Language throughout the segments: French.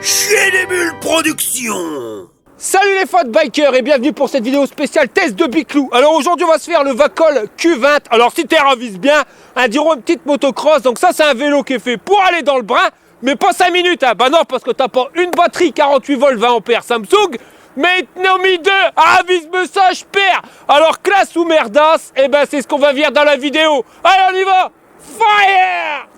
Chier des bulles production. Salut les fans bikers et bienvenue pour cette vidéo spéciale test de Biclou. Alors aujourd'hui on va se faire le Vacol Q20. Alors si tu ravises bien, diront une petite motocross. Donc ça c'est un vélo qui est fait pour aller dans le brin, mais pas 5 minutes. Bah non, parce que t'as pas une batterie 48 volts 20 ampères Samsung, mais Nomi 2, avise-me ça, je perds. Alors classe ou merdasse, c'est ce qu'on va voir dans la vidéo. Allez on y va. Fire.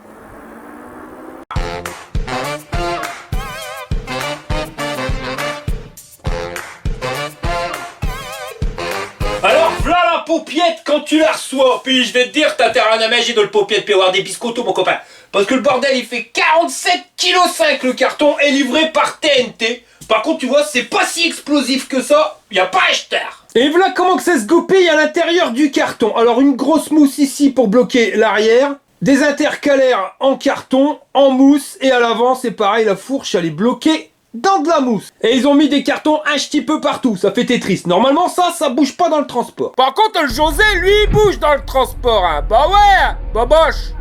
Alors voilà la paupiette quand tu la reçois. Puis je vais te dire, t'as terre à la magie de le paupiette puis avoir des biscottos mon copain. Parce que le bordel il fait 47,5 kg le carton est livré par TNT. Par contre tu vois c'est pas si explosif que ça, y a pas acheteur. Et voilà comment que ça se goupille à l'intérieur du carton. Alors une grosse mousse ici pour bloquer l'arrière. Des intercalaires en carton, en mousse. Et à l'avant c'est pareil, la fourche elle est bloquée dans de la mousse. Et ils ont mis des cartons un petit peu partout, ça fait Tetris. Normalement ça bouge pas dans le transport. Par contre le José lui il bouge dans le transport hein. Bah ouais, boboche.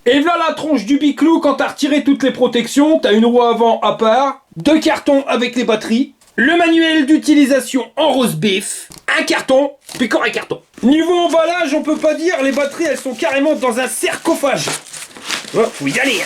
Et voilà la tronche du Biclou quand t'as retiré toutes les protections. T'as une roue avant à part, deux cartons avec les batteries, le manuel d'utilisation en rose beef, un carton, puis encore un carton. Niveau emballage on peut pas dire, les batteries elles sont carrément dans un sarcophage. Oh, faut y aller.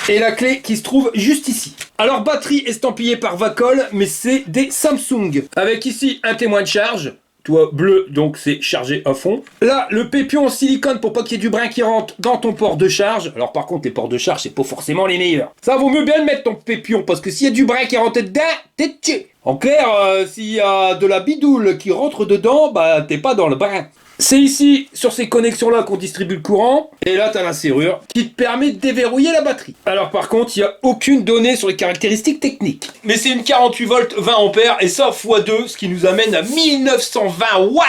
Et la clé qui se trouve juste ici. Alors batterie estampillée par Vacol, mais c'est des Samsung. Avec ici un témoin de charge, toi bleu donc c'est chargé à fond. Là le pépion en silicone pour pas qu'il y ait du brin qui rentre dans ton port de charge. Alors par contre les ports de charge c'est pas forcément les meilleurs. Ça vaut mieux bien le mettre ton pépion parce que s'il y a du brin qui rentre dedans, t'es tué. En clair, s'il y a de la bidoule qui rentre dedans, bah t'es pas dans le brin. C'est ici, sur ces connexions-là, qu'on distribue le courant. Et là, tu as la serrure qui te permet de déverrouiller la batterie. Alors par contre, il n'y a aucune donnée sur les caractéristiques techniques. Mais c'est une 48 volts 20 ampères et ça x2, ce qui nous amène à 1920 Wh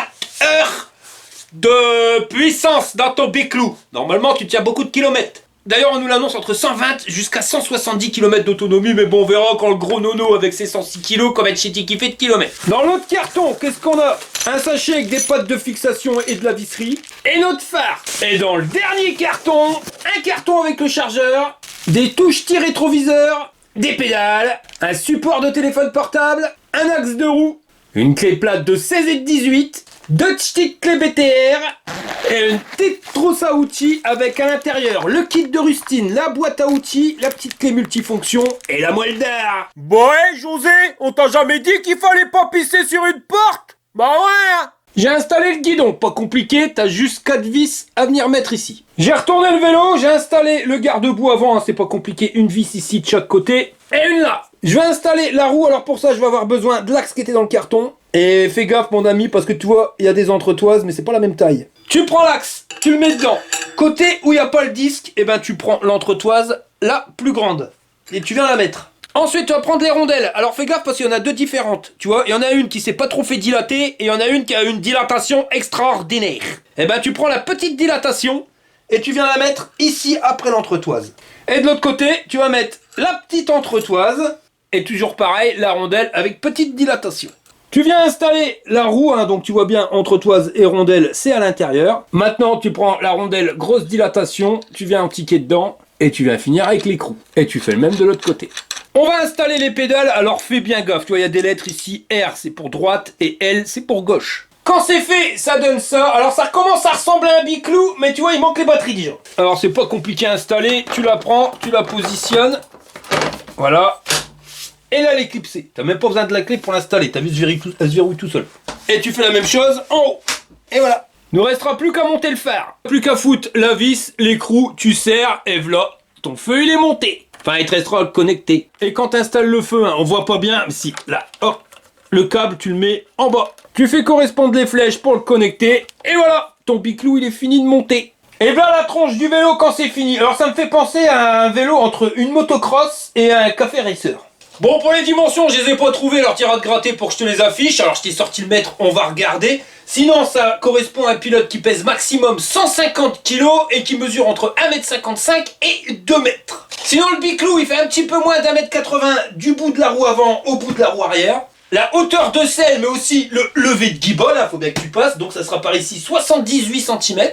de puissance dans ton Biclou. Normalement, tu tiens beaucoup de kilomètres. D'ailleurs, on nous l'annonce entre 120 jusqu'à 170 km d'autonomie, mais bon, on verra quand le gros nono avec ses 106 kg, comme être chéti qui fait de kilomètres. Dans l'autre carton, qu'est-ce qu'on a? Un sachet avec des pattes de fixation et de la visserie, et notre phare. Et dans le dernier carton, un carton avec le chargeur, des touches tir-rétroviseur, des pédales, un support de téléphone portable, un axe de roue, une clé plate de 16 et de 18, deux petites clés BTR, et une petite trousse à outils avec à l'intérieur le kit de rustine, la boîte à outils, la petite clé multifonction et la moelle d'art. Bah ouais José, on t'a jamais dit qu'il fallait pas pisser sur une porte? Bah ouais. J'ai installé le guidon, pas compliqué, t'as juste 4 vis à venir mettre ici. J'ai retourné le vélo, j'ai installé le garde-boue avant, hein, c'est pas compliqué, une vis ici de chaque côté et une là. Je vais installer la roue, alors pour ça je vais avoir besoin de l'axe qui était dans le carton. Et fais gaffe mon ami parce que tu vois, il y a des entretoises mais c'est pas la même taille. Tu prends l'axe, tu le mets dedans. Côté où il n'y a pas le disque, tu prends l'entretoise, la plus grande. Et tu viens la mettre. Ensuite tu vas prendre les rondelles. Alors fais gaffe parce qu'il y en a deux différentes. Tu vois, il y en a une qui s'est pas trop fait dilater et il y en a une qui a une dilatation extraordinaire. Tu prends la petite dilatation et tu viens la mettre ici après l'entretoise. Et de l'autre côté, tu vas mettre la petite entretoise et toujours pareil, la rondelle avec petite dilatation. Tu viens installer la roue, hein, donc tu vois bien entretoise et rondelle, c'est à l'intérieur. Maintenant, tu prends la rondelle grosse dilatation, tu viens impliquer dedans et tu viens finir avec l'écrou. Et tu fais le même de l'autre côté. On va installer les pédales, alors fais bien gaffe. Tu vois, il y a des lettres ici, R c'est pour droite et L c'est pour gauche. Quand c'est fait, ça donne ça. Alors ça commence à ressembler à un Biclou, mais tu vois, il manque les batteries déjà. Alors c'est pas compliqué à installer, tu la prends, tu la positionnes. Voilà. Et là, elle est clipsée. T'as même pas besoin de la clé pour l'installer. T'as vu, elle se verrouille tout seul. Et tu fais la même chose en haut. Et voilà. Ne restera plus qu'à monter le phare. Plus qu'à foutre la vis, l'écrou, tu serres, et voilà. Ton feu, il est monté. Enfin, il te restera à le connecter. Et quand t'installes le feu, on voit pas bien, mais si, là, hop, le câble, tu le mets en bas. Tu fais correspondre les flèches pour le connecter. Et voilà. Ton Biclou, il est fini de monter. Et voilà la tronche du vélo quand c'est fini. Alors, ça me fait penser à un vélo entre une motocross et un café racer. Bon, pour les dimensions, je les ai pas trouvées, alors t'iras te gratter pour que je te les affiche. Alors je t'ai sorti le mètre, on va regarder. Sinon, ça correspond à un pilote qui pèse maximum 150 kg et qui mesure entre 1,55 m et 2 m. Sinon, le Biclou, il fait un petit peu moins d'1,80 m du bout de la roue avant au bout de la roue arrière. La hauteur de selle, mais aussi le levé de guidon, là, faut bien que tu passes. Donc ça sera par ici 78 cm.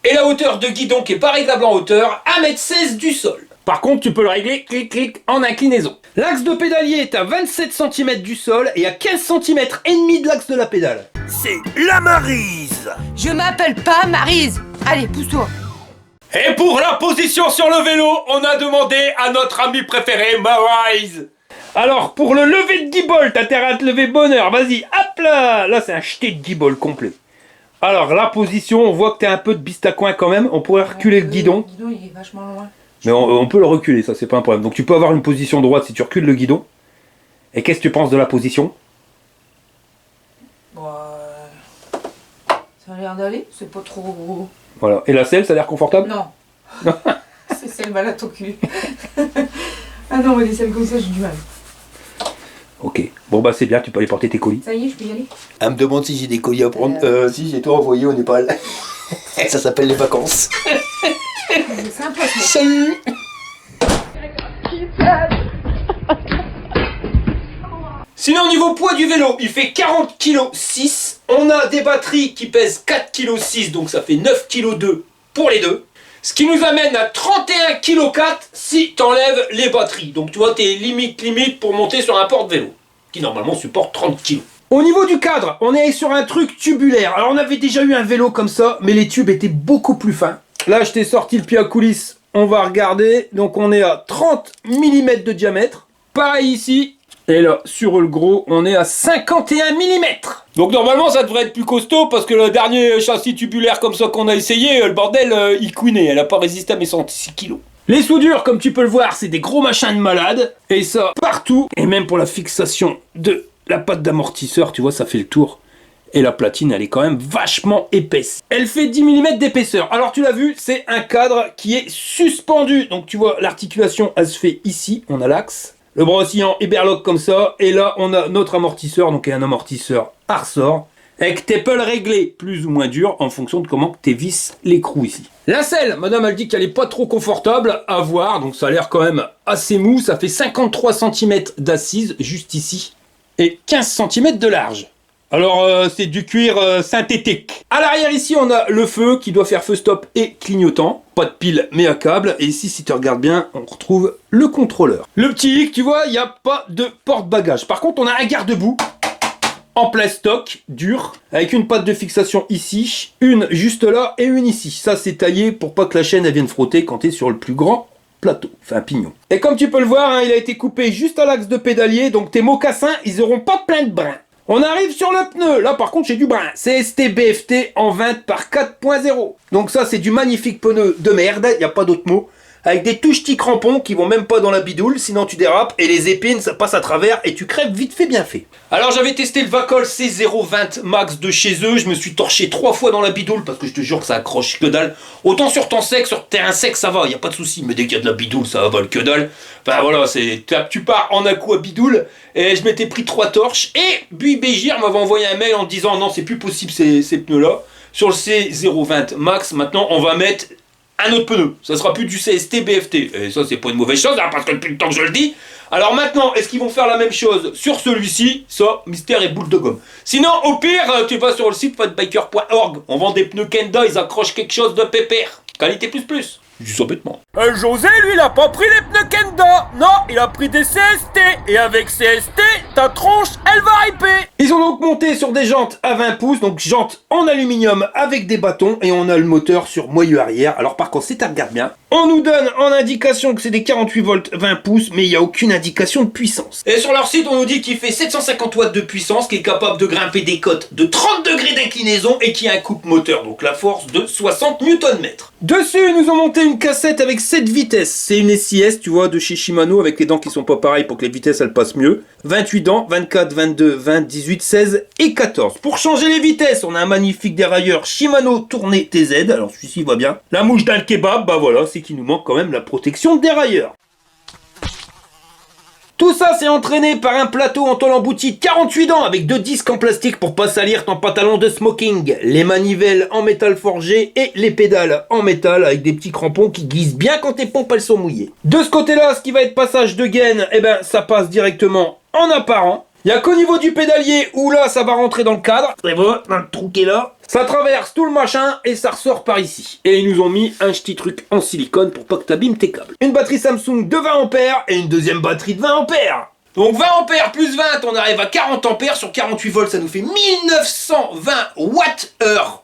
Et la hauteur de guidon qui est pas réglable en hauteur, 1,16 m du sol. Par contre, tu peux le régler, clic, en inclinaison. L'axe de pédalier est à 27 cm du sol et à 15 cm et demi de l'axe de la pédale. C'est la Maryse. Je m'appelle pas Maryse. Allez, pousse-toi. Et pour la position sur le vélo, on a demandé à notre ami préféré, Maryse. Alors, pour le lever de guibole, t'as intérêt à te lever bonheur, vas-y, hop là. Là, c'est un jeté de guibole complet. Alors, la position, on voit que t'as un peu de bistacouin quand même, on pourrait reculer le guidon. Le guidon, il est vachement loin. Mais on peut le reculer, ça c'est pas un problème. Donc tu peux avoir une position droite si tu recules le guidon. Et qu'est-ce que tu penses de la position? Bon, ça a l'air d'aller, c'est pas trop... Voilà. Et la selle, ça a l'air confortable? Non. C'est celle malade au cul. Ah non, mais les selles comme ça, j'ai du mal. Ok. Bon bah c'est bien, tu peux aller porter tes colis. Ça y est, je peux y aller. Elle me demande si j'ai des colis à prendre. Si j'ai tout envoyé au Népal. Ça s'appelle les vacances. C'est sympa, ça. Salut. Sinon, au niveau poids du vélo, il fait 40 kg 6. On a des batteries qui pèsent 4 kg 6, donc ça fait 9 kg 2 pour les deux. Ce qui nous amène à 31 kg 4 si t'enlèves les batteries. Donc tu vois, t'es limite pour monter sur un porte-vélo, qui normalement supporte 30 kg. Au niveau du cadre, on est sur un truc tubulaire. Alors on avait déjà eu un vélo comme ça, mais les tubes étaient beaucoup plus fins. Là, je t'ai sorti le pied à coulisse. On va regarder. Donc on est à 30 mm de diamètre. Pareil ici. Et là, sur le gros, on est à 51 mm. Donc normalement, ça devrait être plus costaud parce que le dernier châssis tubulaire comme ça qu'on a essayé, le bordel, il couinait. Elle n'a pas résisté à mes 106 kg. Les soudures, comme tu peux le voir, c'est des gros machins de malade. Et ça, partout. Et même pour la fixation de la patte d'amortisseur, tu vois, ça fait le tour. Et la platine, elle est quand même vachement épaisse. Elle fait 10 mm d'épaisseur. Alors tu l'as vu, c'est un cadre qui est suspendu. Donc tu vois, l'articulation, elle se fait ici. On a l'axe. Le bras oscillant berloque comme ça. Et là, on a notre amortisseur. Donc un amortisseur à ressort. Avec tes peuls réglés plus ou moins durs en fonction de comment tes vis l'écrou ici. La selle, madame, elle dit qu'elle est pas trop confortable à voir. Donc ça a l'air quand même assez mou. Ça fait 53 cm d'assise juste ici. Et 15 cm de large. Alors c'est du cuir synthétique. À l'arrière ici on a le feu qui doit faire feu stop et clignotant. Pas de pile mais à câble. Et ici si tu regardes bien on retrouve le contrôleur. Le petit hic tu vois il n'y a pas de porte-bagages. Par contre on a un garde-boue en plastoc dur avec une patte de fixation ici. Une juste là et une ici. Ça c'est taillé pour pas que la chaîne elle vienne frotter quand tu es sur le plus grand plateau, enfin pignon. Et comme tu peux le voir hein, il a été coupé juste à l'axe de pédalier. Donc tes mocassins ils auront pas plein de brins. On arrive sur le pneu, là par contre j'ai du brin. CST BFT en 20 par 4.0. Donc ça c'est du magnifique pneu de merde, il n'y a pas d'autre mot. Avec des touches petits crampons qui vont même pas dans la bidoule, sinon tu dérapes et les épines ça passe à travers et tu crèves vite fait bien fait. Alors j'avais testé le Vacol C020 Max de chez eux, je me suis torché 3 fois dans la bidoule parce que je te jure que ça accroche que dalle. Autant sur temps sec, sur terrain sec ça va, y a pas de souci, mais dès qu'il y a de la bidoule ça avale que dalle. Enfin voilà, tu pars en un coup à bidoule et je m'étais pris 3 torches et Buis Bégir m'avait envoyé un mail en disant non c'est plus possible ces pneus là. Sur le C020 Max maintenant on va mettre un autre pneu, ça sera plus du CST BFT. Et ça c'est pas une mauvaise chose hein, parce que depuis le temps que je le dis. Alors maintenant, est-ce qu'ils vont faire la même chose sur celui-ci? Ça, mystère et boule de gomme. Sinon, au pire, tu vas sur le site fatbiker.org. On vend des pneus Kenda, ils accrochent quelque chose de pépère. Qualité plus plus. Je dis ça bêtement. José, lui, il a pas pris les pneus Kenda. Non, il a pris des CST. Et avec CST, ta tronche, elle va hyper. Ils ont donc monté sur des jantes à 20 pouces. Donc jantes en aluminium avec des bâtons. Et on a le moteur sur moyeu arrière. Alors par contre, si tu regardes bien, on nous donne en indication que c'est des 48 volts 20 pouces. Mais il n'y a aucune indication de puissance. Et sur leur site, on nous dit qu'il fait 750 watts de puissance. Qui est capable de grimper des côtes de 30 degrés d'inclinaison. Et qui a un couple moteur. Donc la force de 60 Nm. Dessus, ils nous ont monté une cassette avec 7 vitesses. C'est une SIS, tu vois, de chez Shimano avec les dents qui sont pas pareilles pour que les vitesses elles passent mieux. 28 dents, 24, 22, 20, 18, 16 et 14. Pour changer les vitesses, on a un magnifique dérailleur Shimano tourné TZ. Alors celui-ci va bien. La mouche d'un kebab, bah voilà, c'est qu'il nous manque quand même la protection de dérailleur. Tout ça c'est entraîné par un plateau en tôle embouti 48 dents avec 2 disques en plastique pour pas salir ton pantalon de smoking, les manivelles en métal forgé et les pédales en métal avec des petits crampons qui glissent bien quand tes pompes elles sont mouillées. De ce côté là, ce qui va être passage de gaine, eh ben ça passe directement en apparent. Il n'y a qu'au niveau du pédalier où là ça va rentrer dans le cadre. Et voilà, dans le trou qui est là. Ça traverse tout le machin et ça ressort par ici. Et ils nous ont mis un petit truc en silicone pour pas que t'abîmes tes câbles. Une batterie Samsung de 20 ampères et une deuxième batterie de 20 ampères. Donc 20 ampères plus 20, on arrive à 40 ampères. Sur 48 volts, ça nous fait 1920 Wh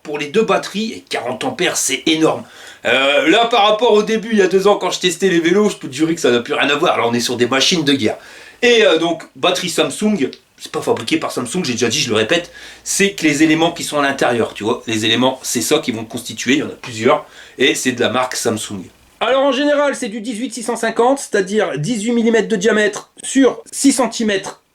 pour les deux batteries. Et 40 ampères, c'est énorme. Là, par rapport au début, il y a 2 ans, quand je testais les vélos, je peux te jurer que ça n'a plus rien à voir. Là, on est sur des machines de guerre. Et donc, batterie Samsung, c'est pas fabriqué par Samsung, j'ai déjà dit, je le répète, c'est que les éléments qui sont à l'intérieur, tu vois. Les éléments, c'est ça qui vont constituer, il y en a plusieurs. Et c'est de la marque Samsung. Alors en général, c'est du 18-650, c'est-à-dire 18 mm de diamètre sur 6 cm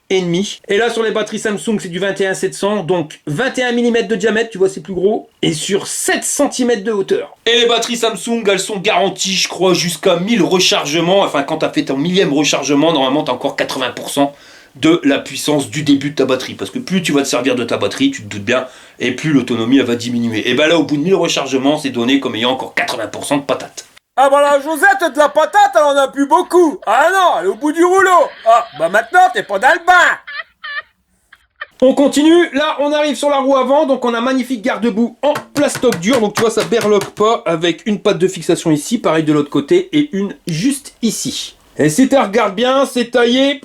et demi. Et là, sur les batteries Samsung, c'est du 21-700, donc 21 mm de diamètre, tu vois, c'est plus gros, et sur 7 cm de hauteur. Et les batteries Samsung, elles sont garanties, je crois, jusqu'à 1000 rechargements. Enfin, quand tu as fait ton 1000e rechargement, normalement, tu as encore 80% de la puissance du début de ta batterie. Parce que plus tu vas te servir de ta batterie, tu te doutes bien, et plus l'autonomie, elle va diminuer. Et ben là, au bout de 1000 rechargements, c'est donné comme ayant encore 80% de patate. Ah bah la Josette de la patate, elle en a plus beaucoup. Ah non, elle est au bout du rouleau. Ah, bah maintenant, t'es pas dans le bain. On continue, là on arrive sur la roue avant, donc on a un magnifique garde-boue en plastoc dur, donc tu vois ça berloque pas, avec une patte de fixation ici, pareil de l'autre côté, et une juste ici. Et si tu regardes bien, c'est taillé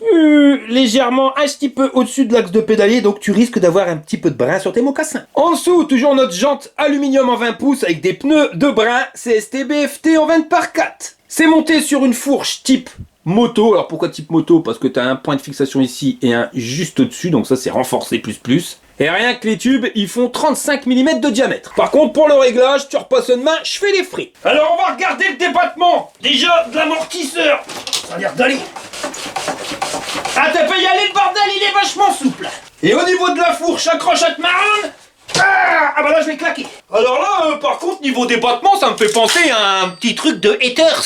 légèrement un petit peu au-dessus de l'axe de pédalier, donc tu risques d'avoir un petit peu de brin sur tes mocassins. En dessous, toujours notre jante aluminium en 20 pouces avec des pneus de brin CST BFT en 20 par 4. C'est monté sur une fourche type moto. Alors pourquoi type moto? Parce que tu as un point de fixation ici et un juste au-dessus, donc ça c'est renforcé plus. Et rien que les tubes, ils font 35 mm de diamètre. Par contre, pour le réglage, tu repasses une main, je fais les frais. Alors on va regarder le débattement. Déjà, de l'amortisseur. Ça a l'air d'aller. Ah, t'as pas y aller, le bordel, il est vachement souple. Et au niveau de la fourche, accrochette marron. Ah bah là, je vais claquer. Alors là, par contre, niveau débattement, ça me fait penser à un petit truc de haters.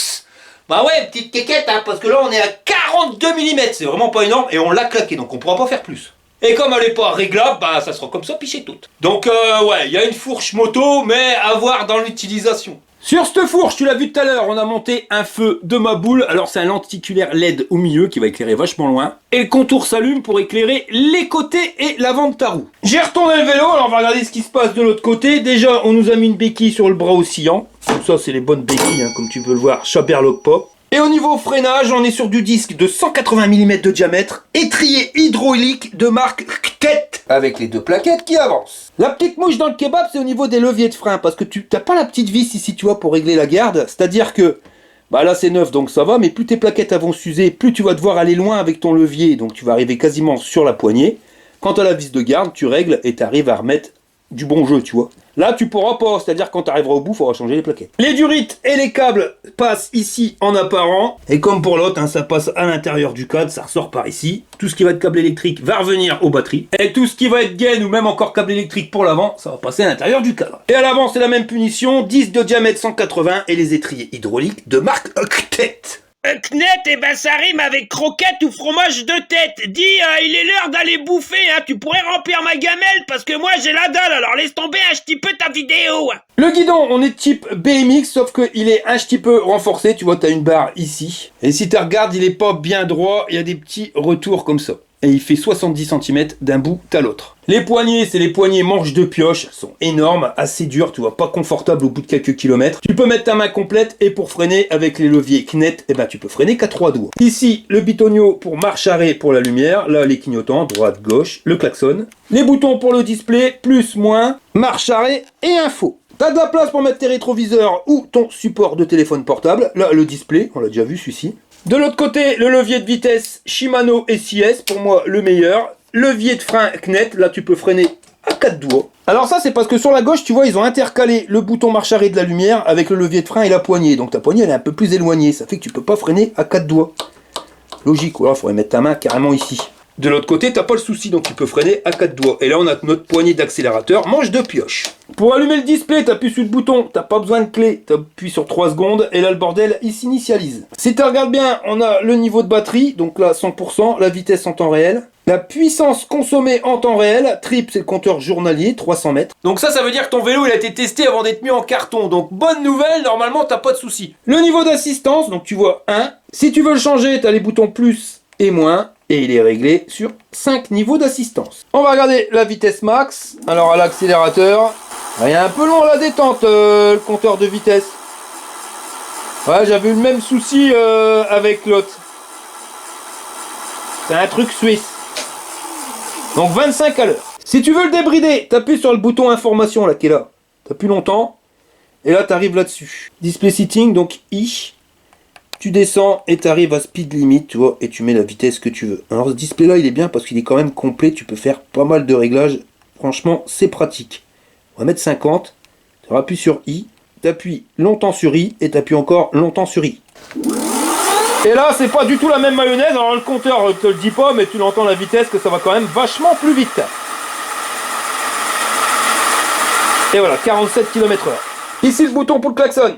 Bah ouais, petite quéquette, hein, parce que là, on est à 42 mm. C'est vraiment pas énorme et on l'a claqué, donc on pourra pas faire plus. Et comme elle est pas réglable, bah ça sera comme ça, piché toute. Donc ouais, il y a une fourche moto, mais à voir dans l'utilisation. Sur cette fourche, tu l'as vu tout à l'heure, on a monté un feu de ma boule. Alors c'est un lenticulaire LED au milieu qui va éclairer vachement loin. Et le contour s'allume pour éclairer les côtés et l'avant de ta roue. J'ai retourné le vélo, alors on va regarder ce qui se passe de l'autre côté. Déjà, on nous a mis une béquille sur le bras oscillant. Donc ça, c'est les bonnes béquilles, hein, comme tu peux le voir, ça berloque pas. Et au niveau freinage, on est sur du disque de 180 mm de diamètre, étrier hydraulique de marque KTET, avec les 2 plaquettes qui avancent. La petite mouche dans le kebab, c'est au niveau des leviers de frein, parce que tu n'as pas la petite vis ici, tu vois, pour régler la garde. C'est-à-dire que, bah là c'est neuf, donc ça va, mais plus tes plaquettes vont s'user, plus tu vas devoir aller loin avec ton levier, donc tu vas arriver quasiment sur la poignée. Quand tu as la vis de garde, tu règles et tu arrives à remettre du bon jeu, tu vois. Là, tu pourras pas, c'est-à-dire quand tu arriveras au bout, il faudra changer les plaquettes. Les durites et les câbles passent ici en apparent. Et comme pour l'autre, hein, ça passe à l'intérieur du cadre, ça ressort par ici. Tout ce qui va être câble électrique va revenir aux batteries. Et tout ce qui va être gaine ou même encore câble électrique pour l'avant, ça va passer à l'intérieur du cadre. Et à l'avant, c'est la même punition, 10 de diamètre 180 et les étriers hydrauliques de marque KTET. Knet, eh ben ça rime avec croquette ou fromage de tête. Dis, il est l'heure d'aller bouffer, hein. Tu pourrais remplir ma gamelle parce que moi j'ai la dalle, alors laisse tomber un petit peu ta vidéo. Le guidon, on est de type BMX, sauf qu'il est un petit peu renforcé. Tu vois, tu as une barre ici. Et si tu regardes, il est pas bien droit. Il y a des petits retours comme ça. Et il fait 70 cm d'un bout à l'autre. Les poignées, c'est les poignées manches de pioche. Elles sont énormes, assez dures, tu vois, pas confortable au bout de quelques kilomètres. Tu peux mettre ta main complète et pour freiner avec les leviers KNET, eh ben, tu peux freiner qu'à 3 doigts. Ici, le bitonio pour marche arrêt pour la lumière. Là, les clignotants, droite, gauche, le klaxon. Les boutons pour le display, plus, moins, marche arrêt et info. T'as de la place pour mettre tes rétroviseurs ou ton support de téléphone portable. Là, le display, on l'a déjà vu celui-ci. De l'autre côté, le levier de vitesse Shimano SIS, pour moi le meilleur. Levier de frein KNET, là tu peux freiner à 4 doigts. Alors ça c'est parce que sur la gauche, tu vois, ils ont intercalé le bouton marche arrêt de la lumière avec le levier de frein et la poignée. Donc ta poignée elle est un peu plus éloignée, ça fait que tu peux pas freiner à 4 doigts. Logique, ou alors il faudrait mettre ta main carrément ici. De l'autre côté, t'as pas le souci, donc tu peux freiner à 4 doigts. Et là, on a notre poignée d'accélérateur, manche de pioche. Pour allumer le display, t'appuies sur le bouton, t'as pas besoin de clé, t'appuies sur 3 secondes, et là, le bordel, il s'initialise. Si tu regardes bien, on a le niveau de batterie, donc là, 100%, la vitesse en temps réel. La puissance consommée en temps réel, trip, c'est le compteur journalier, 300 mètres. Donc ça veut dire que ton vélo, il a été testé avant d'être mis en carton. Donc, bonne nouvelle, normalement, t'as pas de souci. Le niveau d'assistance, donc tu vois 1. Si tu veux le changer, t'as les boutons plus et moins. Et il est réglé sur 5 niveaux d'assistance. On va regarder la vitesse max. Alors à l'accélérateur, il est un peu long à la détente, le compteur de vitesse. Ouais, j'avais eu le même souci avec l'autre. C'est un truc suisse. Donc 25 à l'heure. Si tu veux le débrider, t'appuies sur le bouton information là qui est là. T'appuies longtemps. Et là t'arrives là-dessus. Display setting, donc I. Tu descends et t'arrives à speed limit, tu vois, et tu mets la vitesse que tu veux. Alors ce display là il est bien parce qu'il est quand même complet, tu peux faire pas mal de réglages. Franchement c'est pratique. On va mettre 50. Tu appuies sur I. T'appuies longtemps sur I et t'appuies encore longtemps sur I. Et là, c'est pas du tout la même mayonnaise. Alors le compteur te le dit pas, mais tu l'entends la vitesse que ça va quand même vachement plus vite. Et voilà, 47 km/h. Ici le bouton pour le klaxon,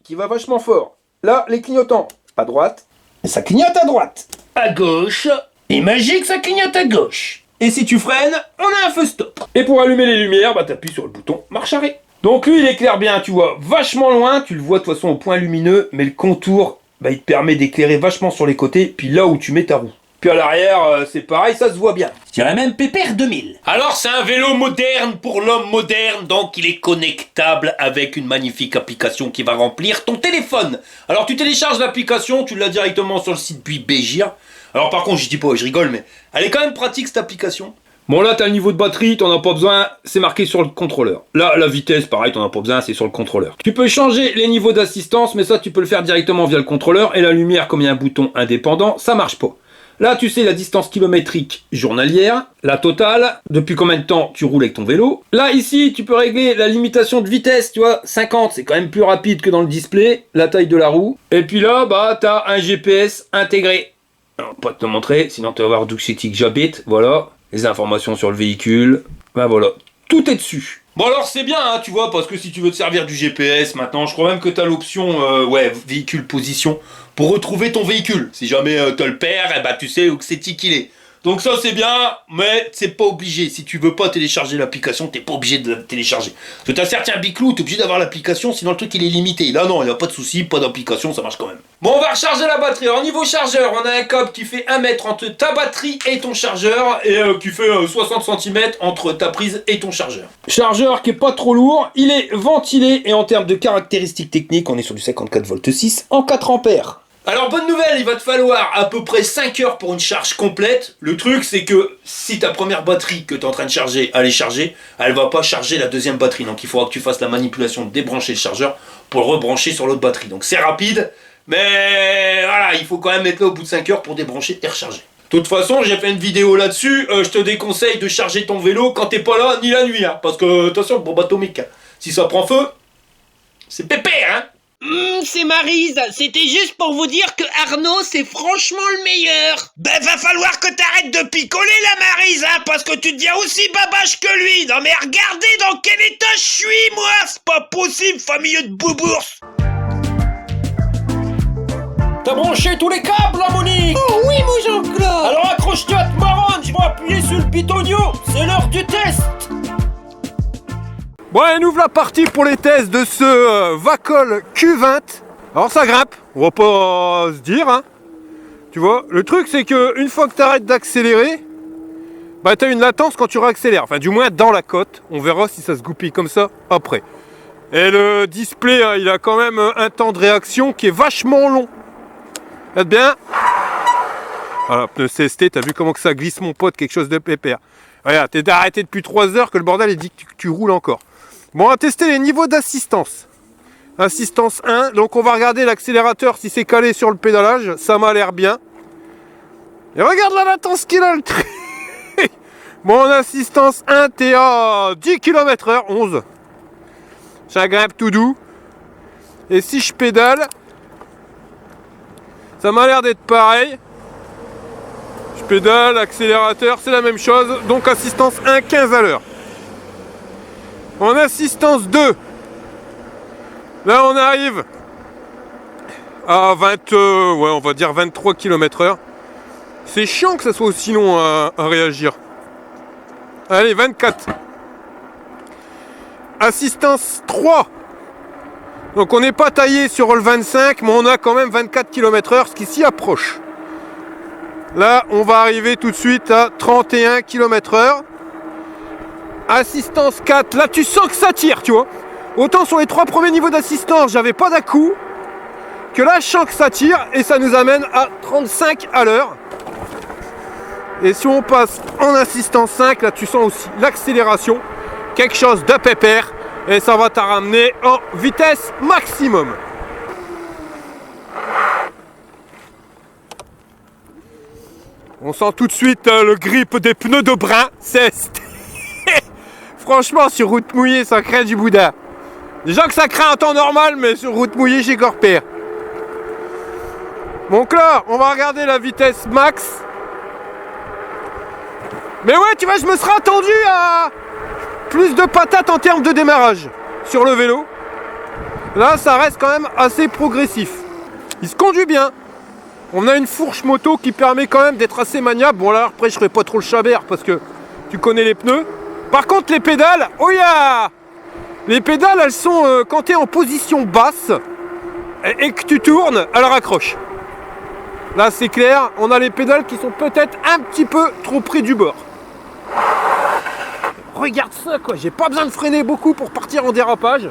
qui va vachement fort. Là, les clignotants, à droite. Et ça clignote à droite. À gauche. Et magique, ça clignote à gauche. Et si tu freines, on a un feu stop. Et pour allumer les lumières, bah t'appuies sur le bouton marche arrêt. Donc lui, il éclaire bien, tu vois, vachement loin. Tu le vois de toute façon au point lumineux, mais le contour, bah, il te permet d'éclairer vachement sur les côtés, puis là où tu mets ta roue. Puis à l'arrière, c'est pareil, ça se voit bien. Je dirais même Pépère 2000. Alors c'est un vélo moderne pour l'homme moderne, donc il est connectable avec une magnifique application qui va remplir ton téléphone. Alors tu télécharges l'application, tu l'as directement sur le site Bégira. Alors par contre, je dis pas, je rigole, mais elle est quand même pratique cette application. Bon là t'as le niveau de batterie, t'en as pas besoin, c'est marqué sur le contrôleur. Là la vitesse, pareil, t'en as pas besoin, c'est sur le contrôleur. Tu peux changer les niveaux d'assistance, mais ça tu peux le faire directement via le contrôleur. Et la lumière, comme il y a un bouton indépendant, ça marche pas. Là tu sais la distance kilométrique journalière, la totale, depuis combien de temps tu roules avec ton vélo. Là ici tu peux régler la limitation de vitesse, tu vois, 50 c'est quand même plus rapide que dans le display, la taille de la roue. Et puis là bah t'as un GPS intégré. Alors pas te montrer, sinon tu vas voir d'où c'est que j'habite, voilà. Les informations sur le véhicule, ben voilà, tout est dessus. Bon alors c'est bien, hein, tu vois, parce que si tu veux te servir du GPS maintenant, je crois même que tu as l'option, véhicule position, pour retrouver ton véhicule. Si jamais tu le perds, eh ben, tu sais où c'est qu'il est. Donc ça c'est bien, mais c'est pas obligé. Si tu veux pas télécharger l'application, t'es pas obligé de la télécharger. Parce que t'as certains biclous, t'es obligé d'avoir l'application, sinon le truc il est limité. Là non, il n'y a pas de souci, pas d'application, ça marche quand même. Bon, on va recharger la batterie. Alors niveau chargeur, on a un câble qui fait 1 mètre entre ta batterie et ton chargeur, et qui fait 60 cm entre ta prise et ton chargeur. Chargeur qui est pas trop lourd, il est ventilé, et en termes de caractéristiques techniques, on est sur du 54 volts 6 en 4 ampères. Alors bonne nouvelle, il va te falloir à peu près 5 heures pour une charge complète. Le truc c'est que si ta première batterie que tu es en train de charger, elle est chargée, elle va pas charger la deuxième batterie. Donc il faudra que tu fasses la manipulation de débrancher le chargeur pour le rebrancher sur l'autre batterie. Donc c'est rapide, mais voilà, il faut quand même être là au bout de 5 heures pour débrancher et recharger. De toute façon, j'ai fait une vidéo là-dessus, je te déconseille de charger ton vélo quand t'es pas là, ni la nuit, hein, parce que attention, bombe atomique, hein. Si ça prend feu, c'est pépère, hein. C'est Maryse, c'était juste pour vous dire que Arnaud c'est franchement le meilleur. Ben va falloir que t'arrêtes de picoler la Maryse, hein, parce que tu deviens aussi babache que lui. Non mais regardez dans quel état je suis moi, c'est pas possible, famille de boubours. T'as branché tous les câbles là Monique? Oh oui mon Jean-Claude. Alors accroche-toi à te marronne, je vais appuyer sur le pitonio, c'est l'heure du test. Bon, allez, nous voilà partis pour les tests de ce Vacol Q20. Alors ça grimpe, on va pas se dire, hein. Tu vois, le truc c'est que une fois que tu arrêtes d'accélérer, bah t'as une latence quand tu réaccélères. Enfin du moins dans la côte, on verra si ça se goupille comme ça après. Et le display, hein, il a quand même un temps de réaction qui est vachement long. Regarde bien. Voilà, pneu CST, t'as vu comment que ça glisse mon pote, quelque chose de pépère. Regarde, t'es arrêté depuis 3 heures que le bordel il dit que tu roules encore. Bon, on va tester les niveaux d'assistance. Assistance 1, donc on va regarder l'accélérateur si c'est calé sur le pédalage, ça m'a l'air bien. Et regarde la latence qu'il a le truc. Bon, en assistance 1, t'es à 10 km/h, 11. Ça grimpe tout doux. Et si je pédale, ça m'a l'air d'être pareil. Je pédale, accélérateur, c'est la même chose. Donc assistance 1, 15 à l'heure. En assistance 2, là on arrive à 20, on va dire 23 km/h. C'est chiant que ça soit aussi long à réagir. Allez, 24. Assistance 3. Donc on n'est pas taillé sur le 25, mais on a quand même 24 km/h, ce qui s'y approche. Là, on va arriver tout de suite à 31 km/h. Assistance 4, là tu sens que ça tire, tu vois. Autant sur les 3 premiers niveaux d'assistance, j'avais pas d'à-coup, que là je sens que ça tire et ça nous amène à 35 à l'heure. Et si on passe en assistance 5, là tu sens aussi l'accélération, quelque chose de pépère, et ça va te ramener en vitesse maximum. On sent tout de suite le grip des pneus de brin. Franchement, sur route mouillée, ça craint du boudin. Déjà que ça craint en temps normal, mais sur route mouillée, j'ai encore pire. Donc là, on va regarder la vitesse max. Mais ouais, tu vois, je me serais attendu à plus de patates en termes de démarrage sur le vélo. Là, ça reste quand même assez progressif. Il se conduit bien. On a une fourche moto qui permet quand même d'être assez maniable. Bon là, après, je ferai pas trop le chabert parce que tu connais les pneus. Par contre, les pédales, oh yeah! Les pédales, elles sont, quand tu es en position basse et que tu tournes, elles raccrochent. Là, c'est clair, on a les pédales qui sont peut-être un petit peu trop près du bord. Regarde ça, quoi, j'ai pas besoin de freiner beaucoup pour partir en dérapage.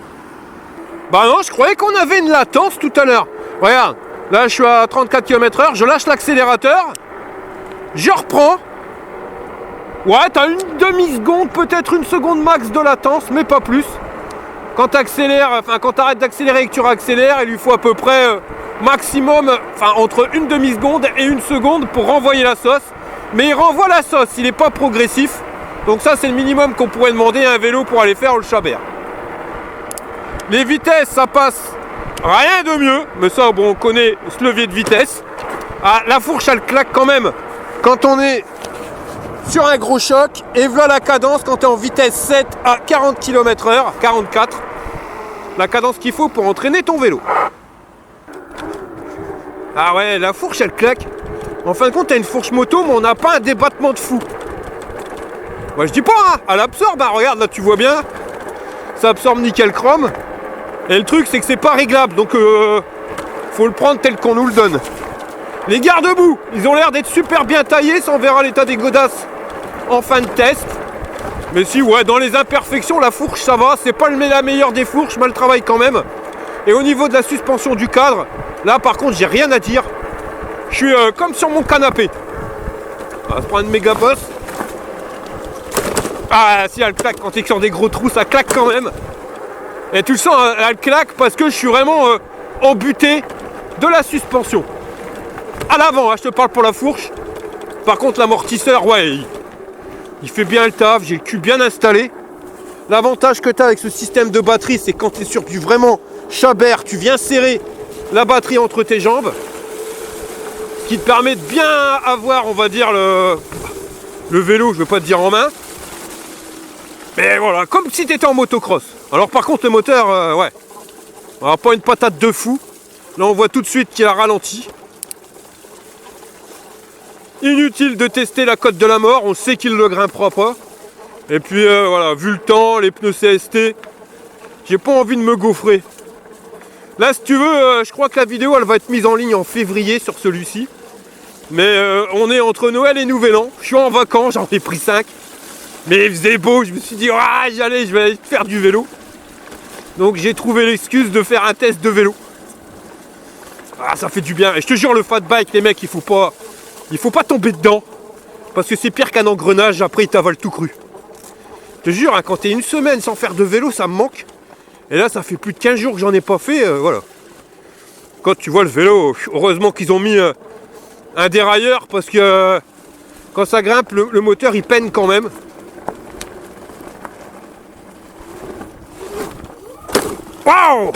Bah non, je croyais qu'on avait une latence tout à l'heure. Regarde, là, je suis à 34 km/h, je lâche l'accélérateur, je reprends. Ouais, t'as une demi-seconde, peut-être une seconde max de latence, mais pas plus. Quand t'accélères, enfin quand t'arrêtes d'accélérer et que tu réaccélères, il lui faut à peu près maximum, enfin entre une demi-seconde et une seconde pour renvoyer la sauce. Mais il renvoie la sauce, il n'est pas progressif. Donc ça, c'est le minimum qu'on pourrait demander à un vélo pour aller faire le chabert. Les vitesses, ça passe rien de mieux, mais ça, bon, on connaît ce levier de vitesse. Ah, la fourche, elle claque quand même quand on est sur un gros choc, et voilà la cadence quand tu es en vitesse 7 à 40 km/h, 44, la cadence qu'il faut pour entraîner ton vélo. Ah ouais, la fourche elle claque. En fin de compte, tu as une fourche moto, mais on n'a pas un débattement de fou. Moi je dis pas, hein, elle absorbe, hein, regarde là tu vois bien, ça absorbe nickel chrome. Et le truc c'est que c'est pas réglable, donc faut le prendre tel qu'on nous le donne. Les garde-boue, ils ont l'air d'être super bien taillés, ça on verra l'état des godasses en fin de test. Mais si, ouais, dans les imperfections, la fourche ça va, c'est pas la meilleure des fourches, mais elle travaille quand même. Et au niveau de la suspension du cadre, là par contre j'ai rien à dire. Je suis comme sur mon canapé. On va se prendre une méga bosse. Ah si, elle claque, quand tu es sur des gros trous, ça claque quand même. Et tu le sens, elle claque parce que je suis vraiment embuté de la suspension. À l'avant, hein, je te parle pour la fourche. Par contre, l'amortisseur, ouais, il fait bien le taf, j'ai le cul bien installé. L'avantage que tu as avec ce système de batterie, c'est quand tu es sur du vraiment chabert, tu viens serrer la batterie entre tes jambes. Ce qui te permet de bien avoir, on va dire, le vélo, je veux pas te dire en main. Mais voilà, comme si tu étais en motocross. Alors par contre, le moteur, ouais. Alors, pas une patate de fou. Là, on voit tout de suite qu'il a ralenti. Inutile de tester la cote de la mort, on sait qu'il ne le grimpera pas. Et puis voilà, vu le temps, les pneus CST, j'ai pas envie de me gaufrer. Là, si tu veux, je crois que la vidéo elle va être mise en ligne en février sur celui-ci. Mais on est entre Noël et Nouvel An. Je suis en vacances, j'en ai pris 5. Mais il faisait beau, je me suis dit, ah, j'allais, je vais aller faire du vélo. Donc j'ai trouvé l'excuse de faire un test de vélo. Ah, ça fait du bien. Et je te jure, le fat bike, les mecs, il faut pas tomber dedans. Parce que c'est pire qu'un engrenage, après il t'avale tout cru. Je te jure, hein, quand t'es une semaine sans faire de vélo, ça me manque. Et là, ça fait plus de 15 jours que j'en ai pas fait, voilà. Quand tu vois le vélo, heureusement qu'ils ont mis un dérailleur, parce que quand ça grimpe, le moteur il peine quand même. Waouh!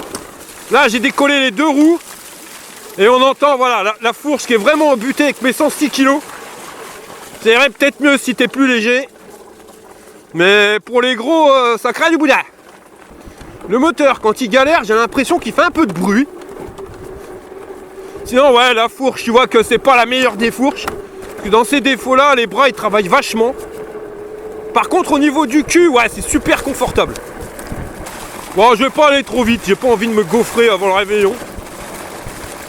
Là, j'ai décollé les 2 roues. Et on entend, voilà, la fourche qui est vraiment embutée avec mes 106 kg. Ça irait peut-être mieux si t'es plus léger. Mais pour les gros, ça craint du boudin. Le moteur, quand il galère, j'ai l'impression qu'il fait un peu de bruit. Sinon, ouais, la fourche, tu vois que c'est pas la meilleure des fourches. Parce que dans ces défauts-là, les bras, ils travaillent vachement. Par contre, au niveau du cul, ouais, c'est super confortable. Bon, je vais pas aller trop vite, j'ai pas envie de me gaufrer avant le réveillon.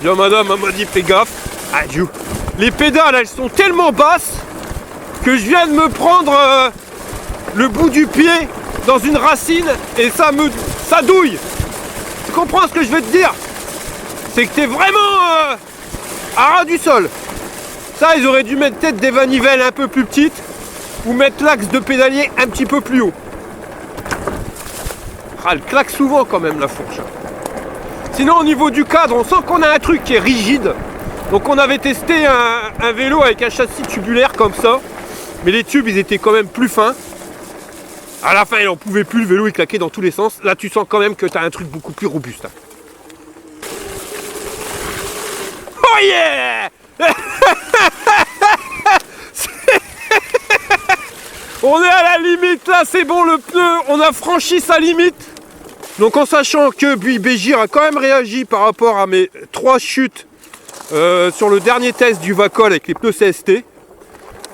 Déjà, madame, elle m'a dit, fais gaffe. Adieu. les pédales elles sont tellement basses que je viens de me prendre le bout du pied dans une racine et ça douille. Tu comprends ce que je veux te dire? C'est que t'es vraiment à ras du sol. Ça, ils auraient dû mettre peut-être des manivelles un peu plus petites ou mettre l'axe de pédalier un petit peu plus haut. Ah, elle claque souvent quand même la fourche. Sinon au niveau du cadre, on sent qu'on a un truc qui est rigide. Donc on avait testé un vélo avec un châssis tubulaire comme ça. Mais les tubes ils étaient quand même plus fins. À la fin il en pouvait plus, le vélo il claquait dans tous les sens. Là tu sens quand même que tu as un truc beaucoup plus robuste. Oh yeah. On est à la limite là, c'est bon, le pneu, on a franchi sa limite. Donc en sachant que Bégir a quand même réagi par rapport à mes 3 chutes sur le dernier test du Vacol avec les pneus CST,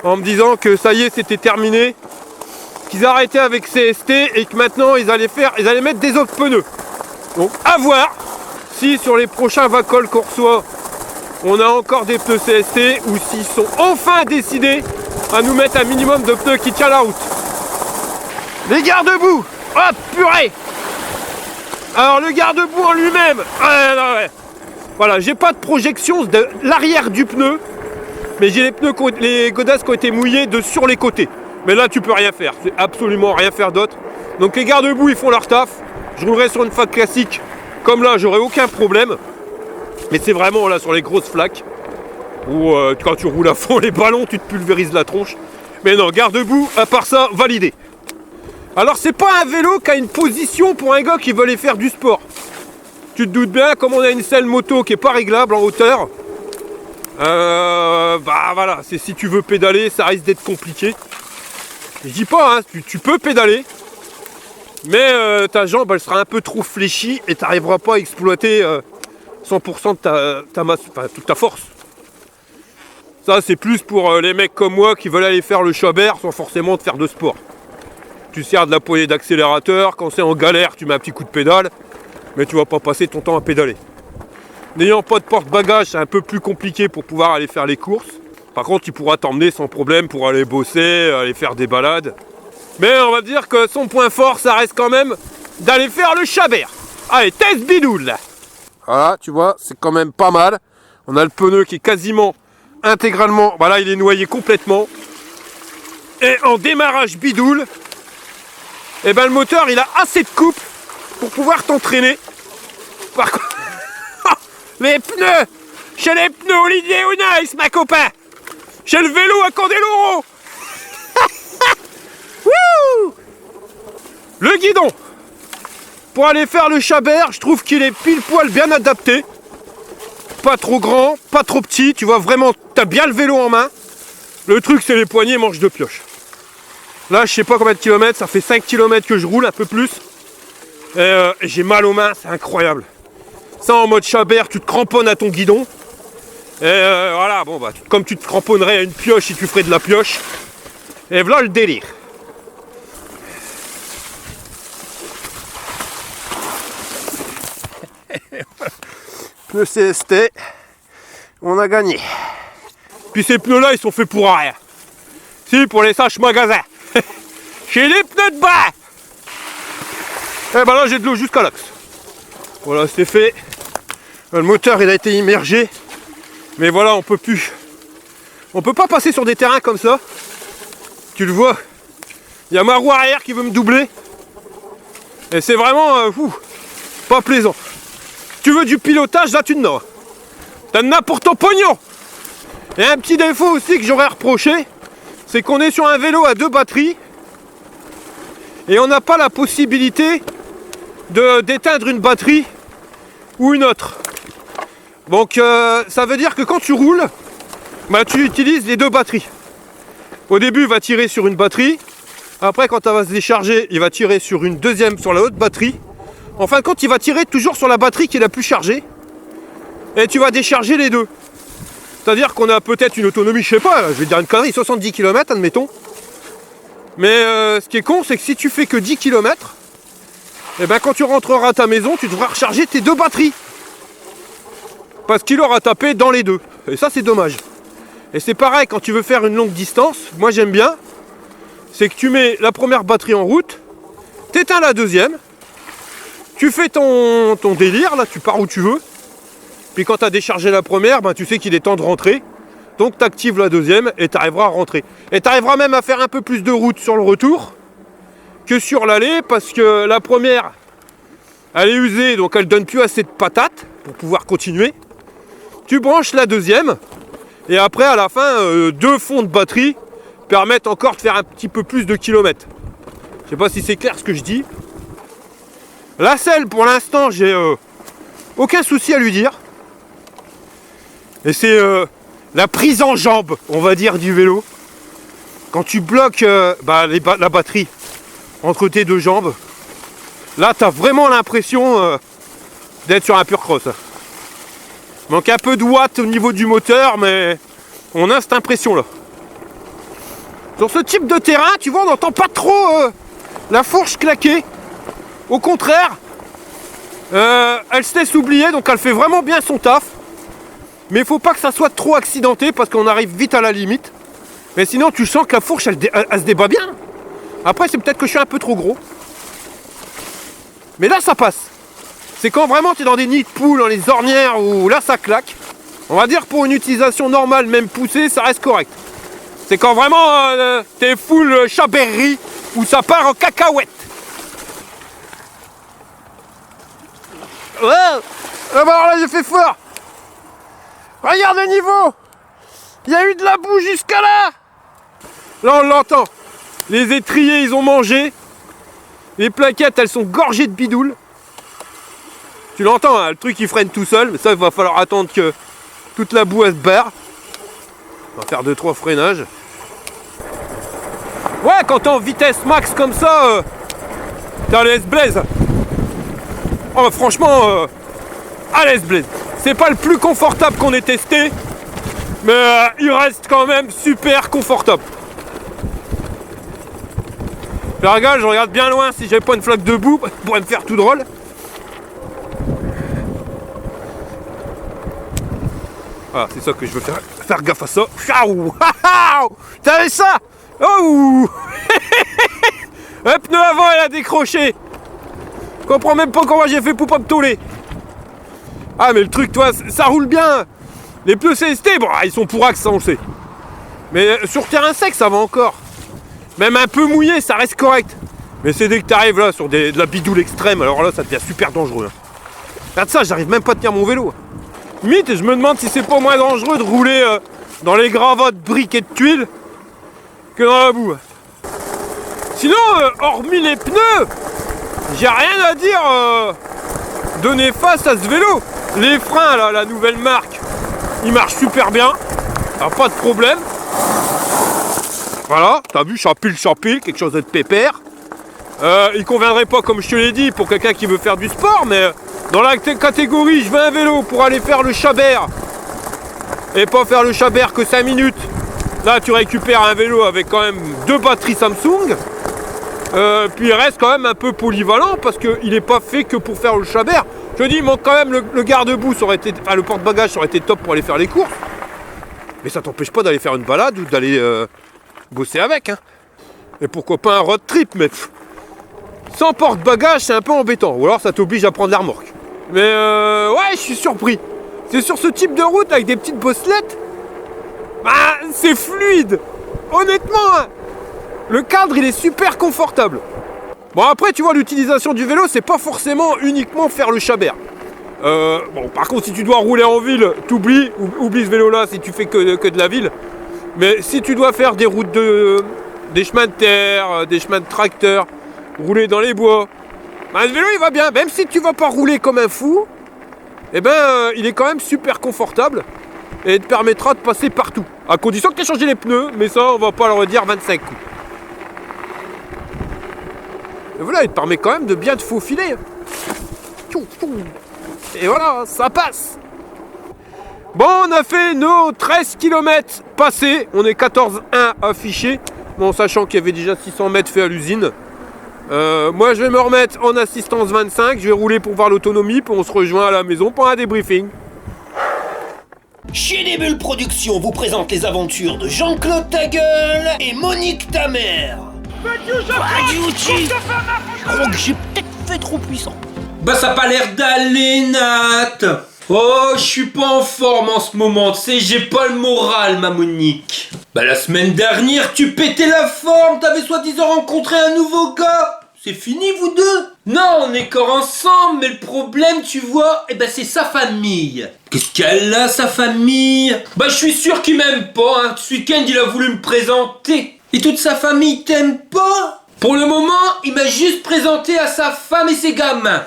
en me disant que ça y est c'était terminé, qu'ils arrêtaient avec CST et que maintenant ils allaient mettre des autres pneus. Donc à voir si sur les prochains Vacol qu'on reçoit on a encore des pneus CST ou s'ils sont enfin décidés à nous mettre un minimum de pneus qui tient la route. Les garde-boue, hop purée. Alors le garde-boue en lui-même, voilà, j'ai pas de projection de l'arrière du pneu, mais j'ai les pneus, les godasses qui ont été mouillés sur les côtés. Mais là tu peux rien faire, c'est absolument rien faire d'autre. Donc les garde-boue ils font leur taf. Je roulerai sur une flaque classique, comme là j'aurai aucun problème. Mais c'est vraiment là sur les grosses flaques où quand tu roules à fond les ballons tu te pulvérises la tronche. Mais non, garde-boue, à part ça, validé. Alors c'est pas un vélo qui a une position pour un gars qui veut aller faire du sport. Tu te doutes bien, comme on a une selle moto qui est pas réglable en hauteur, bah voilà, c'est si tu veux pédaler, ça risque d'être compliqué. Je dis pas, hein, tu peux pédaler, mais ta jambe elle sera un peu trop fléchie et tu n'arriveras pas à exploiter 100% de ta masse, enfin toute ta force. Ça c'est plus pour les mecs comme moi qui veulent aller faire le chabert sans forcément te faire de sport. Tu sers de la poignée d'accélérateur, quand c'est en galère tu mets un petit coup de pédale, mais tu vas pas passer ton temps à pédaler. N'ayant pas de porte-bagages, c'est un peu plus compliqué pour pouvoir aller faire les courses. Par contre, tu pourras t'emmener sans problème pour aller bosser, aller faire des balades. Mais on va dire que son point fort, ça reste quand même d'aller faire le chabert. Allez, test bidoule là. Voilà, tu vois, c'est quand même pas mal. On a le pneu qui est quasiment intégralement, voilà, il est noyé complètement. Et en démarrage bidoule, et ben le moteur il a assez de couple pour pouvoir t'entraîner. Par contre, les pneus, chez les pneus Olivier Nice, ma copain, chez le vélo à Candeloro. Le guidon, pour aller faire le chabert, je trouve qu'il est pile poil bien adapté. Pas trop grand, pas trop petit, tu vois vraiment, t'as bien le vélo en main. Le truc c'est les poignées manches de pioche. Là, je sais pas combien de kilomètres, ça fait 5 km que je roule, un peu plus. Et j'ai mal aux mains, c'est incroyable. Ça, en mode chabert, tu te cramponnes à ton guidon. Et voilà, bon, bah, comme tu te cramponnerais à une pioche si tu ferais de la pioche. Et voilà le délire. Pneus CST, on a gagné. Puis ces pneus-là, ils sont faits pour rien. Si, pour les sages magasins. J'ai les pneus de bas. Et ben là j'ai de l'eau jusqu'à l'axe. Voilà, c'est fait. Le moteur il a été immergé. Mais voilà, on peut pas passer sur des terrains comme ça. Tu le vois. Il y a ma roue arrière qui veut me doubler. Et c'est vraiment pas plaisant. Tu veux du pilotage, là tu n'as. T'en as pour ton pognon. Et un petit défaut aussi que j'aurais reproché, c'est qu'on est sur un vélo à 2 batteries. Et on n'a pas la possibilité d'éteindre une batterie ou une autre. Donc ça veut dire que quand tu roules, bah, tu utilises les 2 batteries. Au début il va tirer sur une batterie, après quand elle va se décharger, il va tirer sur une deuxième, sur la haute batterie. En fin de compte il va tirer toujours sur la batterie qui est la plus chargée. Et tu vas décharger les 2. C'est-à-dire qu'on a peut-être une autonomie, je sais pas, je vais dire une connerie, 70 km admettons. Mais ce qui est con, c'est que si tu fais que 10 km, et ben quand tu rentreras à ta maison, tu devras recharger tes 2 batteries. Parce qu'il aura tapé dans les 2. Et ça, c'est dommage. Et c'est pareil quand tu veux faire une longue distance, moi j'aime bien, c'est que tu mets la première batterie en route, t'éteins la deuxième, tu fais ton délire, là tu pars où tu veux, puis quand tu as déchargé la première, ben, tu sais qu'il est temps de rentrer, donc tu actives la deuxième et tu arriveras à rentrer. Et tu arriveras même à faire un peu plus de route sur le retour que sur l'aller, parce que la première, elle est usée, donc elle donne plus assez de patates pour pouvoir continuer. Tu branches la deuxième, et après à la fin, 2 fonds de batterie permettent encore de faire un petit peu plus de kilomètres. Je sais pas si c'est clair ce que je dis. La selle, pour l'instant, j'ai aucun souci à lui dire. Et c'est la prise en jambe, on va dire, du vélo. Quand tu bloques la batterie entre tes deux jambes, là, tu as vraiment l'impression d'être sur un pur cross. Manque un peu de watts au niveau du moteur, mais on a cette impression-là. Sur ce type de terrain, tu vois, on n'entend pas trop la fourche claquer. Au contraire, elle se laisse oublier, donc elle fait vraiment bien son taf. Mais il faut pas que ça soit trop accidenté, parce qu'on arrive vite à la limite. Mais sinon, tu sens que la fourche, elle se débat bien. Après, c'est peut-être que je suis un peu trop gros. Mais là, ça passe. C'est quand vraiment tu es dans des nids de poules, dans les ornières, où là, ça claque. On va dire pour une utilisation normale, même poussée, ça reste correct. C'est quand vraiment t'es full chaberry, où ça part en cacahuète. Ouais. Ah bah alors là, j'ai fait fort. Regarde le niveau. Il y a eu de la boue jusqu'à là. Là, on l'entend. Les étriers, ils ont mangé. Les plaquettes, elles sont gorgées de bidoules. Tu l'entends, hein, le truc il freine tout seul, mais ça il va falloir attendre que toute la boue elle se barre. On va faire 2-3 freinages. Ouais, quand t'es en vitesse max comme ça, t'es à l'aise blaze. Oh franchement, à l'aise blaze. C'est pas le plus confortable qu'on ait testé, mais il reste quand même super confortable. Puis regarde, je regarde bien loin si j'avais pas une flaque de boue, ça pourrait me faire tout drôle. Voilà, c'est ça que je veux faire gaffe à ça. T'avais ça? Oh. Le pneu avant, elle a décroché. Je comprends même pas comment j'ai fait pour pas me toller. Ah, mais le truc, toi, ça roule bien. Les pneus CST, bon, ils sont pour axe, ça on le sait. Mais sur terrain sec, ça va encore. Même un peu mouillé, ça reste correct. Mais c'est dès que t'arrives là sur de la bidoule extrême, alors là, ça devient super dangereux. Regarde ça, j'arrive même pas à tenir mon vélo. Mythe, je me demande si c'est pas moins dangereux de rouler dans les gravats de briques et de tuiles que dans la boue. Sinon, hormis les pneus, j'ai rien à dire de néfaste à ce vélo. Les freins, là, la nouvelle marque, ils marchent super bien. Alors, pas de problème. Voilà, t'as vu, champil, quelque chose de pépère. Il conviendrait pas, comme je te l'ai dit, pour quelqu'un qui veut faire du sport, mais dans la catégorie je veux un vélo pour aller faire le chabert et pas faire le chabert que 5 minutes. Là tu récupères un vélo avec quand même 2 batteries Samsung, puis il reste quand même un peu polyvalent parce qu'il n'est pas fait que pour faire le chabert. Je dis, il manque quand même le garde-boue, le porte-bagages, ça aurait été top pour aller faire les courses, mais ça t'empêche pas d'aller faire une balade ou d'aller bosser avec, hein. Et pourquoi pas un road trip, mais sans porte-bagages c'est un peu embêtant, ou alors ça t'oblige à prendre la remorque. Mais ouais, je suis surpris. C'est sur ce type de route avec des petites bosselettes, bah c'est fluide. Honnêtement, hein, le cadre il est super confortable. Bon après tu vois, l'utilisation du vélo c'est pas forcément uniquement faire le chabert. Bon par contre si tu dois rouler en ville, t'oublies, oublie ce vélo là si tu fais que de la ville. Mais si tu dois faire des routes des chemins de terre, des chemins de tracteur, rouler dans les bois, bah, le vélo il va bien, même si tu vas pas rouler comme un fou, eh ben il est quand même super confortable et te permettra de passer partout. À condition que tu aies changé les pneus, mais ça on va pas le redire 25 coups. Et voilà, il te permet quand même de bien te faufiler. Et voilà, ça passe. Bon, on a fait nos 13 km passés, on est 14,1 affiché, bon, sachant qu'il y avait déjà 600 mètres fait à l'usine. Moi je vais me remettre en assistance 25, je vais rouler pour voir l'autonomie, puis on se rejoint à la maison pour un débriefing. Chez des Bulles Productions vous présente les aventures de Jean-Claude ta gueule et Monique ta mère. Je crois que j'ai peut-être fait trop puissant. Bah ça a pas l'air d'aller, Nat. Oh, je suis pas en forme en ce moment, tu sais, j'ai pas le moral, ma Monique. Bah la semaine dernière, tu pétais la forme, t'avais soi-disant rencontré un nouveau gars. C'est fini, vous deux? Non, on est encore ensemble, mais le problème, tu vois, eh ben c'est sa famille. Qu'est-ce qu'elle a, sa famille? Bah je suis sûr qu'il m'aime pas, hein. Ce week-end, il a voulu me présenter. Et toute sa famille t'aime pas? Pour le moment, il m'a juste présenté à sa femme et ses gamins.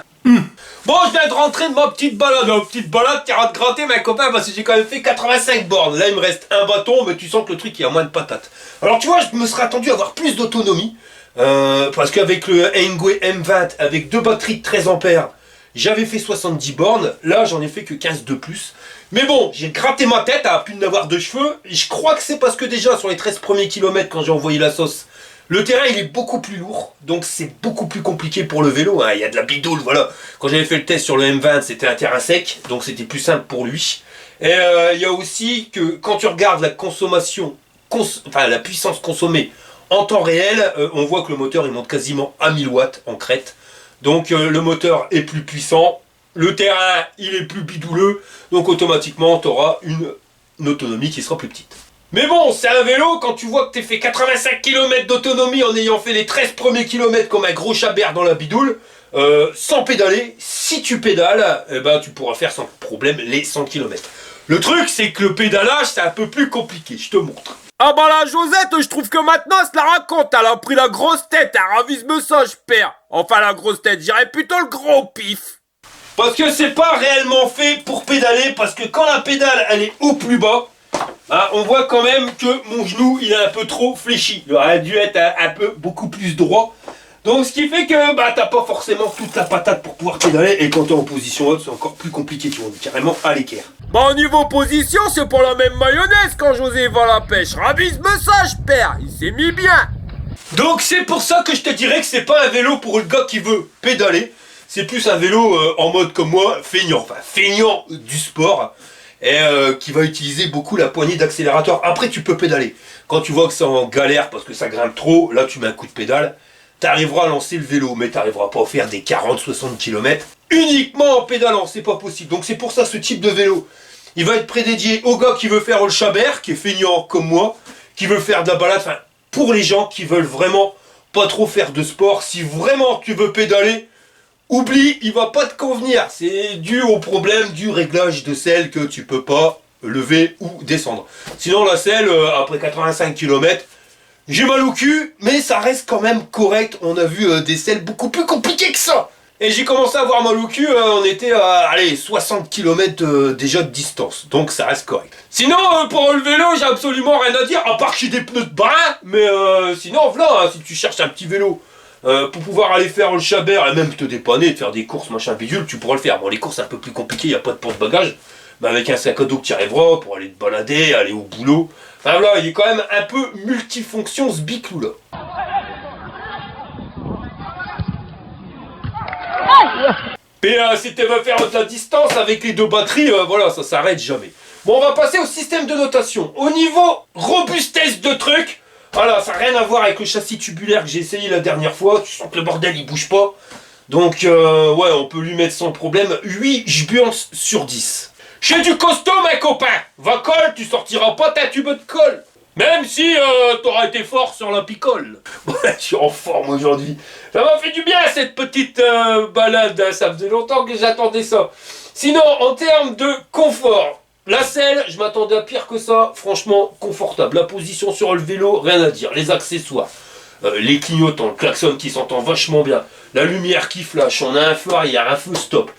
Bon, je viens de rentrer de ma petite balade. Ma petite balade qui a gratté mes copains parce que j'ai quand même fait 85 bornes. Là, il me reste un bâton, mais tu sens que le truc, il y a moins de patates. Alors, tu vois, je me serais attendu à avoir plus d'autonomie. Parce qu'avec le Hengway M20, avec 2 batteries de 13 ampères, j'avais fait 70 bornes. Là, j'en ai fait que 15 de plus. Mais bon, j'ai gratté ma tête à plus n'avoir de cheveux. Et je crois que c'est parce que déjà, sur les 13 premiers kilomètres, quand j'ai envoyé la sauce, le terrain il est beaucoup plus lourd, donc c'est beaucoup plus compliqué pour le vélo, hein. Il y a de la bidoule, voilà. Quand j'avais fait le test sur le M20, c'était un terrain sec, donc c'était plus simple pour lui. Et il y a aussi que quand tu regardes la consommation, la puissance consommée en temps réel, on voit que le moteur il monte quasiment à 1000 watts en crête. Donc le moteur est plus puissant, le terrain il est plus bidouleux, donc automatiquement tu auras une autonomie qui sera plus petite. Mais bon, c'est un vélo, quand tu vois que t'es fait 85 km d'autonomie en ayant fait les 13 premiers kilomètres comme un gros chabert dans la bidoule, sans pédaler, si tu pédales, eh ben, tu pourras faire sans problème les 100 km. Le truc, c'est que le pédalage, c'est un peu plus compliqué, je te montre. Ah bah la Josette, je trouve que maintenant elle se la raconte, elle a pris la grosse tête, elle ravise-me ça, je perds. Enfin la grosse tête, j'irais plutôt le gros pif. Parce que c'est pas réellement fait pour pédaler, parce que quand la pédale, elle est au plus bas, hein, on voit quand même que mon genou il est un peu trop fléchi. Il aurait dû être un peu beaucoup plus droit. Donc ce qui fait que bah t'as pas forcément toute la patate pour pouvoir pédaler. Et quand t'es en position haute c'est encore plus compliqué. Tu vois, on est carrément à l'équerre. Bah au niveau position c'est pas la même mayonnaise quand José va à la pêche. Ravise-me ça je perds, il s'est mis bien. Donc c'est pour ça que je te dirais que c'est pas un vélo pour le gars qui veut pédaler. C'est plus un vélo en mode comme moi, feignant. Enfin feignant du sport. Et qui va utiliser beaucoup la poignée d'accélérateur. Après tu peux pédaler. Quand tu vois que c'est en galère parce que ça grimpe trop, là tu mets un coup de pédale, tu arriveras à lancer le vélo, mais tu n'arriveras pas à faire des 40-60 km uniquement en pédalant, c'est pas possible. Donc c'est pour ça ce type de vélo, il va être prédédié au gars qui veut faire le chabert, qui est feignant comme moi, qui veut faire de la balade, enfin pour les gens qui veulent vraiment pas trop faire de sport. Si vraiment tu veux pédaler, oublie, il va pas te convenir. C'est dû au problème du réglage de selle que tu peux pas lever ou descendre. Sinon la selle, après 85 km, j'ai mal au cul, mais ça reste quand même correct. On a vu des selles beaucoup plus compliquées que ça. Et j'ai commencé à avoir mal au cul, on était à 60 km déjà de distance. Donc ça reste correct. Sinon, pour le vélo, j'ai absolument rien à dire, à part que j'ai des pneus de brin. Mais sinon, voilà, hein, si tu cherches un petit vélo pour pouvoir aller faire le chabert et même te dépanner, te faire des courses, machin bidule, tu pourras le faire. Bon, les courses un peu plus compliquées, il n'y a pas de porte-bagages, mais avec un sac à dos que tu arriveras pour aller te balader, aller au boulot. Enfin voilà, il est quand même un peu multifonction ce biclou là. Et si tu veux faire de la distance avec les 2 batteries, voilà, ça s'arrête jamais. Bon, on va passer au système de notation. Au niveau robustesse de truc, voilà, ça n'a rien à voir avec le châssis tubulaire que j'ai essayé la dernière fois. Tu sens que le bordel il bouge pas. Donc ouais, on peut lui mettre sans problème 8 jbuans sur 10. J'ai du costaud mes copains. Va colle, tu sortiras pas ta tube de colle. Même si t'auras été fort sur la picole. Ouais, je suis en forme aujourd'hui. Ça m'a fait du bien cette petite balade, hein. Ça faisait longtemps que j'attendais ça. Sinon, en termes de confort, la selle, je m'attendais à pire que ça. Franchement, confortable. La position sur le vélo, rien à dire. Les accessoires, les clignotants, le klaxon qui s'entend vachement bien. La lumière qui flash, on a un feu arrière, un feu stop.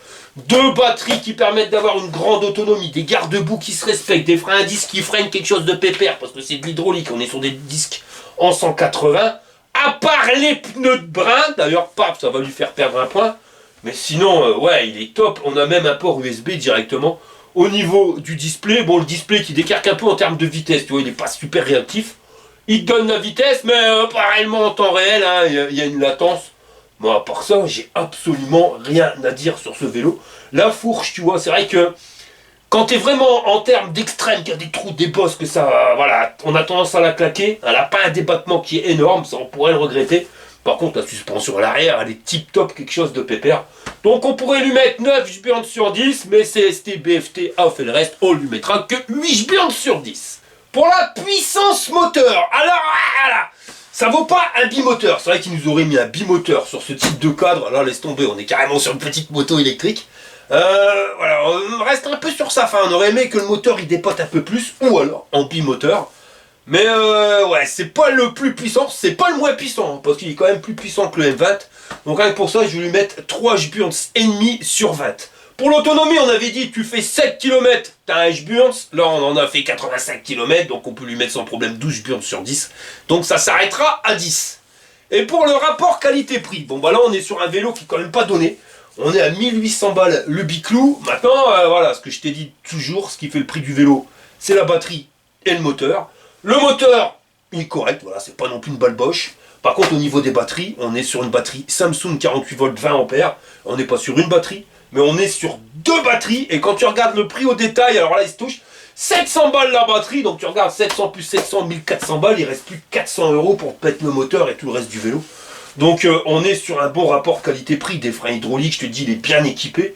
2 batteries qui permettent d'avoir une grande autonomie, des garde-boue qui se respectent, des freins à disque qui freinent quelque chose de pépère, parce que c'est de l'hydraulique, on est sur des disques en 180, à part les pneus de brin, d'ailleurs, paf, ça va lui faire perdre un point, mais sinon, ouais, il est top, on a même un port USB directement. Au niveau du display, bon, le display qui décarque un peu en termes de vitesse, tu vois, il n'est pas super réactif, il te donne la vitesse, mais pas réellement en temps réel, hein, il y a une latence. Bon, à part ça, j'ai absolument rien à dire sur ce vélo. La fourche, tu vois, c'est vrai que Quand t'es vraiment en termes d'extrême, qu'il y a des trous, des bosses, que ça, voilà, on a tendance à la claquer. Elle n'a pas un débattement qui est énorme, ça on pourrait le regretter. Par contre, la suspension à l'arrière, elle est tip top, quelque chose de pépère. Donc on pourrait lui mettre 9 jburnes sur 10, mais CST, BFT, AUF et le reste, on lui mettra que 8 jburnes sur 10. Pour la puissance moteur, alors voilà, ça vaut pas un bimoteur. C'est vrai qu'ils nous auraient mis un bimoteur sur ce type de cadre. Là, laisse tomber, on est carrément sur une petite moto électrique. Voilà, on reste un peu sur sa fin. On aurait aimé que le moteur il dépote un peu plus, ou alors en bimoteur. Mais ouais, c'est pas le plus puissant, c'est pas le moins puissant, hein, parce qu'il est quand même plus puissant que le M20. Donc rien que pour ça, je vais lui mettre 3 jburnes et demi sur 20. Pour l'autonomie, on avait dit tu fais 7 km, t'as un jburnes. Là, on en a fait 85 km, donc on peut lui mettre sans problème 12 jburnes sur 10. Donc ça s'arrêtera à 10. Et pour le rapport qualité-prix, bon bah là on est sur un vélo qui est quand même pas donné. On est à 1800 balles le biclou. Maintenant, voilà, ce que je t'ai dit toujours, ce qui fait le prix du vélo, c'est la batterie et le moteur. Le moteur, il est correct, voilà, c'est pas non plus une balle Bosch. Par contre, au niveau des batteries, on est sur une batterie Samsung 48 volts 20 ampères. On n'est pas sur une batterie, mais on est sur 2 batteries. Et quand tu regardes le prix au détail, alors là, il se touche 700 balles la batterie. Donc tu regardes 700 plus 700, 1400 balles. Il reste plus que 400 € pour mettre le moteur et tout le reste du vélo. Donc on est sur un bon rapport qualité-prix. Des freins hydrauliques, je te dis, il est bien équipé.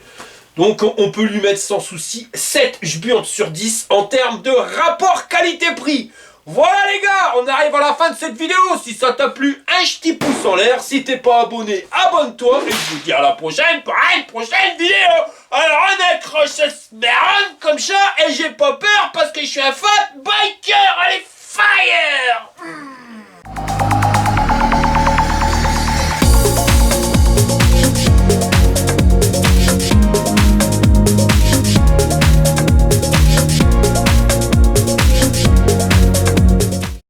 Donc on peut lui mettre sans souci 7 jburnes sur 10 en termes de rapport qualité-prix. Voilà les gars, on arrive à la fin de cette vidéo. Si ça t'a plu, un petit pouce en l'air. Si t'es pas abonné, abonne-toi. Et je vous dis à la prochaine pour une prochaine vidéo. Alors on accroche ce smeron comme ça. Et j'ai pas peur parce que je suis un fat biker. Allez, fire!